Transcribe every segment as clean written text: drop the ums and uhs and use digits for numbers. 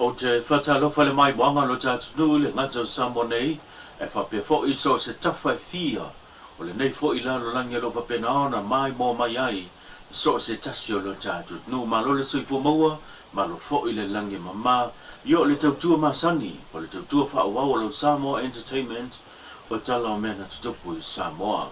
o te whatalofa le mai wanga lo tātunu le ngata Samoa nei, e whape fo i so se tawhai fia, o le nei fo i lalo langi lo whapena ona mai mō mai ai, so se tasi o lo tātunu, ma lo le sui fo maua, ma lo fo i le langi mama, io le tautua masani, o le tautua whaawau lo Samoa Entertainment, o tala o mena tutupu i Samoa.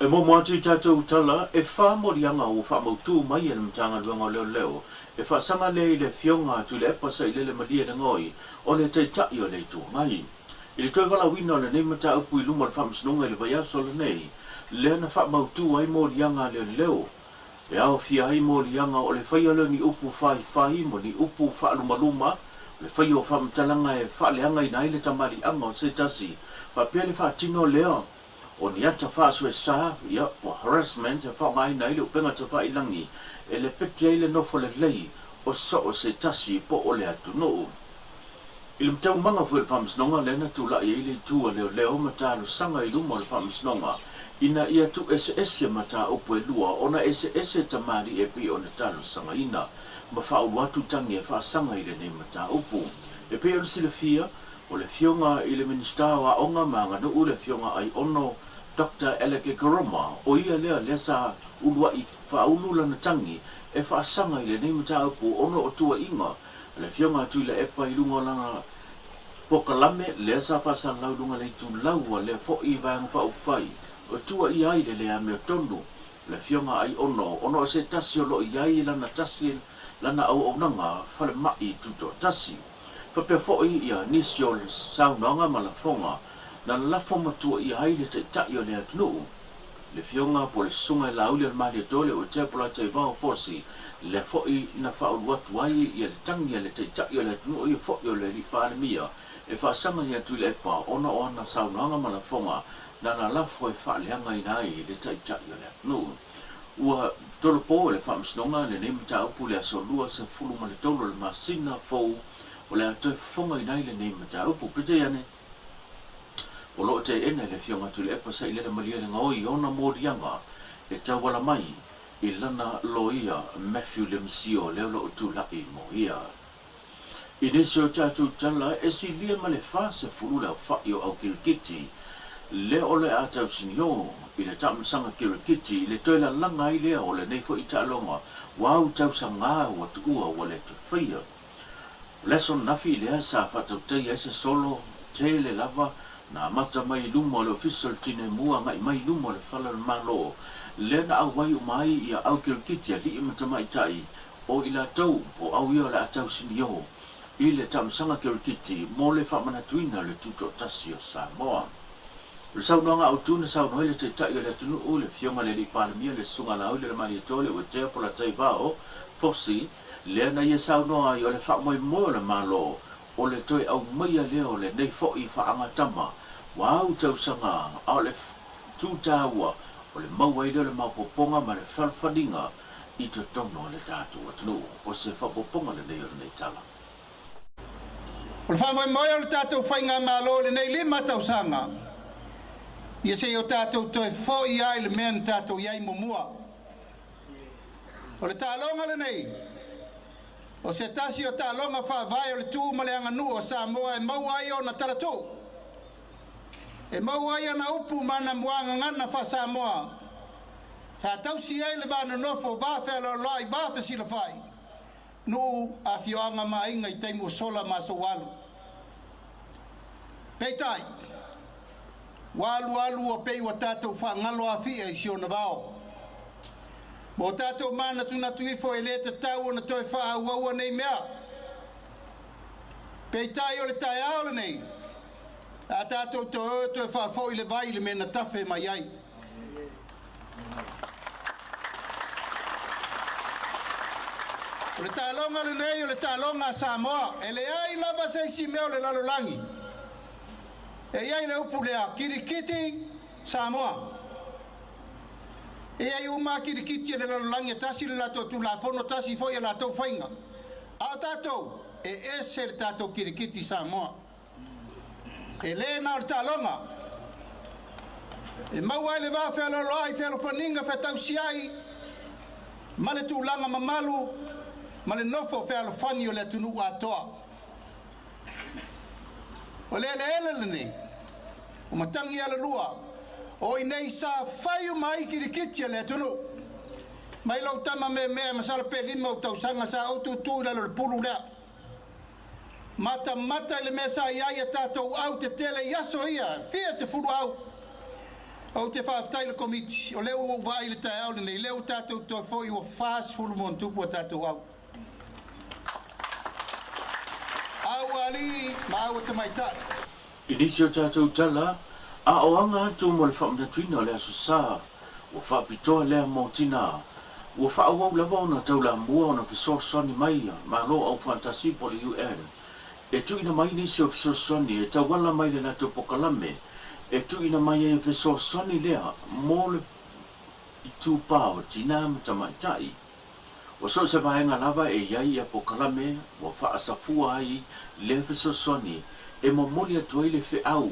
E mo moatu i tātou tala, e wha morianga o wha mautu mai e mtanga luanga leo leo, e wha sanga le i le fionga tu le epasa i le malia le ngoi, o le te tai o le tu ngai. I le toi wala wina o le nei mata upu i luma le wha msinunga i le vaiaso le nei, le na wha mautu ai morianga leo leo, e au fia ai morianga o le whaia leo ni upu whai mo ni upu wha luma luma, le whaia o wha mtalanga e wha leanga i nai le tamari anga o se tasi, pa pia le wha tino leo, o ni ata whaasue sa, ia, o harassment, e wha ngai nai le upenga ta wha ilangi, e le peti ai le nofo le lei, o so o se tasi po o le atu no. I le mtau manga fu e whamsnonga, le na tu la i le tua leo leo mata sanga i luma le whamsnonga, ina ia tu ese mata upo e lua, ona ese tamari e pi o na talo sanga ina, ma wha watu tangi e wha sanga i le ne mata upo. E pe o le sila fia, o le fionga i le minister wa onga manga no u le fionga ai ono Dr. Eleke Karoma, o ia lea lesa ulua i whaulu lana tangi, e whaasanga i le nei mata upo ono o tua inga, le fionga tu le epa i lunga lana pokalame, lesa whaasa lau lunga le tu laua le fo i vang pa upai, o tua i ai le lea mea tonu, le fionga ai ono se tasi o lo i ai lana tasi lana au nanga, whale mai tuto tasi. Whapea fōi ia nisi o le saunanga ma la fonga, na lafo matua i ai le te tai o le atunu. Le fionga po le sunga i lauli al mahli atole o te pola te vao fosi, le fōi na whao watu ai i le tangi le te tai o le atunu o i fōi o le ripale mia, e whaasanga i atu le epa ona saunanga ma la fonga, na lafo e whaaleanga i nai le te tai o le atunu. Ua tolo po le whamsnonga le nemita upu le aso lua se fulu ma le tolo le masina fōu, o le atoe fonga i nai le nei mata upu pite ane. O loo te ene le fionga tu le epa sa i le malia le ngoi ona morianga e tau wala mai i lana loia Matthew Lemsio leo lo tu lai mo ia. I nesio tatu tala e si lia ma le fa se fulu le whai o au kirikiti le o le atau sinio i le tamasanga kirikiti le toi la langa i lea o le neifo i talonga wau tau sa ngā ua tu ua wa le tu whaia. Lesson nafi lea sa whatautei ai se solo te le lava na mata mai luma o le official tine mua ngai mai luma o le whala le malo le na au wai o mai i a au kirikiti a li i mata mai tai o i la tau o au ia o le atau sinio i le tamasanga kirikiti mo le whamanatuina le tuto tasi o Samoa. Le saunoanga au tūna saunoa le te tai o le tunu o le fionga le li palamia le sunga lau le mani tole o te pola tai vao fosi le na ia saunoa i o le whamoe mo le malo o le toi au maia leo le nei fo i whaangatama wa au tausanga au le tūtāua o le maua i le maupoponga ma le whalwhaninga i te tono le tātu atunu o se whapoponga le nei o le nei tala. O le whamoe moe o le tātou whainga malo le nei lima tausanga ia se o tātou toi fo i ai le mea tātou iai momua. O le tālonga le nei o se tasi o tālonga whaavai o le tū ma le anganu o Samoa e mau ai o na taratu. E mau ai ana upu mana muanga ngana wha Samoa. Ha tausi ai le vana nofo vāwhea lo lai vāwhe sila whai. Nu a whioanga ma inga i teimu sola ma so walu. Peitai, walu alu o pei wa tātou wha ngalo a fia i sio na vao. Mo tātou mana tu natu ifo e le te tau na toi wha auaua nei mea. Pei tai o le tai ao le nei. A tātou toi wha fo i le vai le mena tawhe mai ai. O le tālonga le nei o le tālonga Samoa. E le ai lava se isi meo le lalolangi. E ai le upu lea kirikiti Samoa. E ai uma kirikiti le lalolangi tasi le lato tu la fono tasi foi la tau whainga. A tātou e ese le tātou kirikiti Samoa. E le na o le tālonga. E mau ai le wāwhea lolo ai whea lo whaninga whea tau si ai. Ma le tūlanga mamalu, ma le nofo whea lo whani o le tunu atoa. O le nei. O matangi ala lua. O i nei sa whai mai kirikiti le tunu. Mai lau tama me masala pe lima o tau sanga sa autu tu le pulu lea. Mata le mesa ia tātou au te tele yaso ia. Fia te furu au. Au te whaaftai le komiti. O leo o vai le tae au nei. Leo tātou toi fo i o fast fulu mon tupu o tātou au. Au ali ma au te mai tātou. Inisio tātou tala, a o anga atu mo le whaamatuina o le aso sā, o whaapitoa lea mō tina, o whaawau lava o na taula mua o na fisosoni mai, ma lo au fantasi po le UN. E tu ina mai nisi o fisosoni, e tawala mai le nato pokalame, e tu ina mai e fisosoni lea, mō le i tūpā o tina matamaitai. O so se vaenga lava e iai a pokalame, o whaasafua ai le fisosoni, e mamoli atu ai le whiau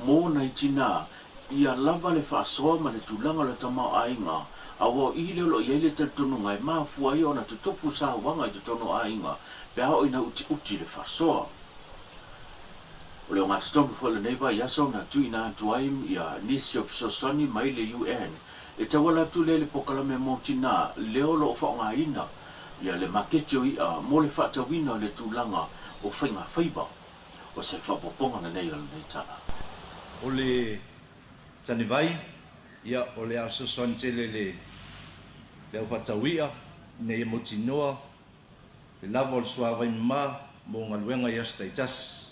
mō nei tina ia lava le whaasoa ma le tūlanga le tamau ainga a wā i le lo i le tonu ngai māfua i o na tutopu sa wanga i te tono ainga pe hao ina uti le whaasoa. O leo ngā stomu whale neiva i aso na tui nā atu ai ia nisi o pisosoni mai le UN e tawala tu le pokalame mō tina leo lo o whaonga ina ia le maketio i a mō le whaatawina le tūlanga o whainga whaiba. O se whapoponga na nei ala nei tana. O le tane vai, ia o le aso soantele le au whatawia, nei moti noa, le lava o le suawai mā, mō ngā luenga i asta i tas.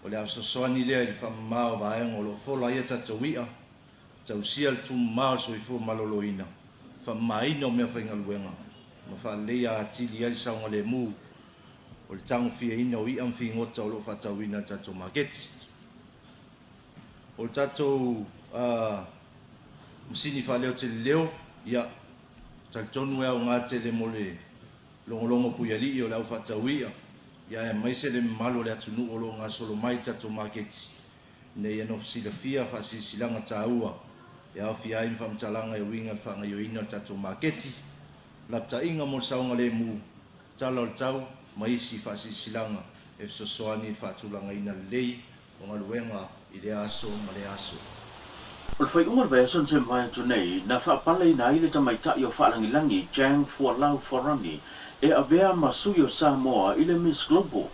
O le aso soani lea i whamā o vaenga o lo whola ia tatawia, tau sia le tumu mā o soifua maloloina, whamā ina o mea whainga luenga, ma whalea atili ali saunga le mū, o le tango fia ina o i amwhi ngota o lo whatawina tatou maketi. O le tatou msini whaleo te leo, ia talitonu ea o ngā tele mo le longolongo puyali i o le au whatawia, ia e maise le malo le atunu o lo ngā solo mai tatou maketi. Nei ano fsila fia whasisilanga tāua, ia au fia im whamtalanga e winga whanga i o ina tatou maketi, lapta inga mo saunga le mu, tala o le tau, maisi whasisilanga e sosoani whatulanga ina lei o ngā luenga i le aso ma le aso. O le whaiunga le beason te mai atu nei, na whaapala ina i le tamaitai o whaalangilangi, Jang Fualau Forangi, e avea masui o Samoa i le Miss Global.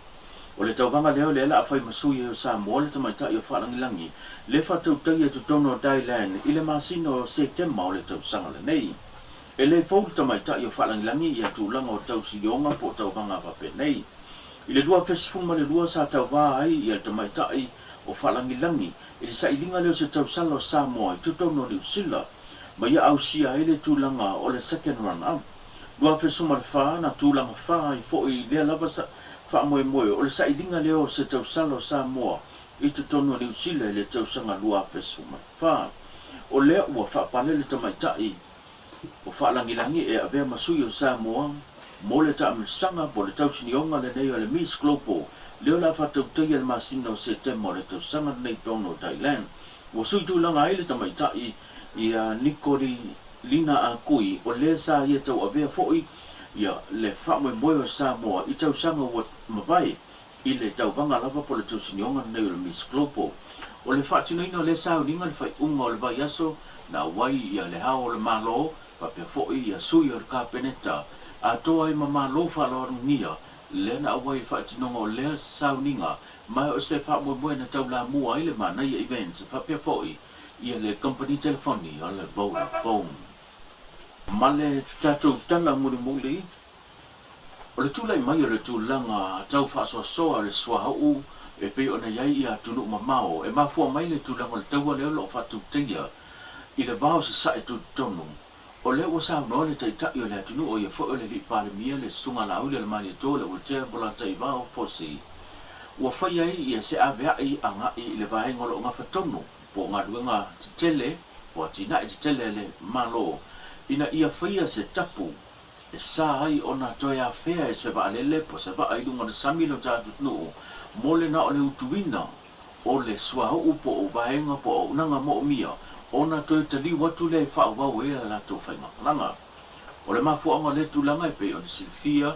O le tauvanga leo le ala a whai masui o Samoa le tamaitai o whaalangilangi, le whatautai atu tono o Thailand i le masino o September o le tausanga le nei. E le fōu tamaitai o whaalangilangi i atulanga o tausionga po tauvanga wape nei. I le lua fesifuma le lua sa tauvā ai i a tamaitai o whaalangilangi, i le sailinga leo se tausala o Samoa i tutono New Zealand, ma ia au sia e le tūlanga o le second run-up. Lua fesifuma le wha na tūlanga wha i fo i lea lava sa wha moe moe o le sailinga leo se tausala o Samoa i tutono New Zealand i le tausanga lua fesifuma wha. O lea ua whaapale le tamaitai o whaalangilangi e avea masui o Samoa, mo le taamisanga po le tausinionga le nei o le Miss Global, leo la whatautai le masina o September le tausanga nei tono o Thailand. Wa sui tūlanga ai le tamaitai i a Nikori Lina a Kui o le sa ia tau avea foi ia le whamoe moe o Samoa i tausanga o mawai i le tauvanga lava po le tausinionga nei o le Miss Global. O le whaatinoina o le sa uninga le whaiunga o le vai aso na wai ia le hao o le malo pa pe foi ia sui o ka peneta a toa i mama lo fa lo ngia le na wai fa tino o le sauninga mai o se fa mo buena taula mua ile mana ia events fa pe foi ia le company telefoni o le Vodafone male tatu tala muli o le tula mai o le tulanga tau fa so le swau e pe ona ia ia tunu mamao e mafua mai le tulanga le taua le lo fa tu tia i le bao se sa tu tonu o le o sa no le tai o le atunu o ia fo le li palemia le sunga la o le mani to le o te bola tai va fo si o fa ia ia se ave ai anga i le vai ngolo nga fatonu po nga luenga tele o tina i tele le malo ina ia fa ia se tapu e sa ai ona to ia fea e se va le po se va ai lunga de samilo ta no mo le na o le utuina o le swa upo o vaenga po nanga mo mia ona to te li watu le fa wa we la to fa ma langa o le mafu anga le tu langa pe o silfia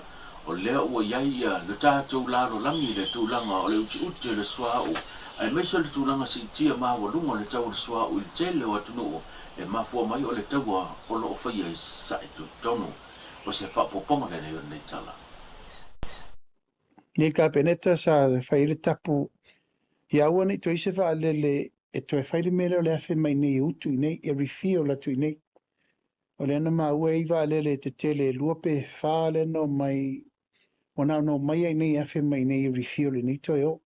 o lea ua iai le tātou laro langi le tūlanga o le uti le swao. Ai mai le tūlanga si tia mawalunga le tau le swao i tele o atunu e mafua mai o le taua o lo whaia i sa e tu tonu o se whapoponga le nei tala. Ni ka peneta sa whaile tapu i aua ni toi se whaalele e toi whaile mele le afe mai nei utu i nei e rifio la tu i nei. O le ana maua i waalele te tele lua pe whaale no mai wana no mai ai nei afe mai nei e rifio le nei toi o.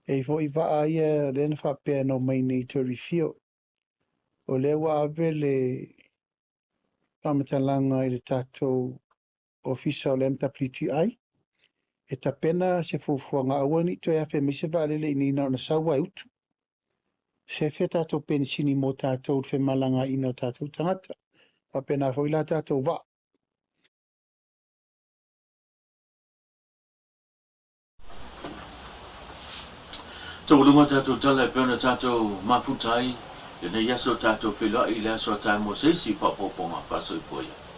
E fo i waa ia le ana whapea no mai nei toi rifio. O le wa ave le pamatalanga i le tātou ofisa o le amtapliti ai. E ta pena se fufuanga awani to ya fe mise valele ni na sawa utu. Se fe tato pensini mo tato fe malanga ina tato tangata. Pa pena fo ila tato va. Tau lunga tātou tala e pēna tātou mafutai, e nei yaso tātou whelua i le aso tai mo seisi whapoponga whasoi poia.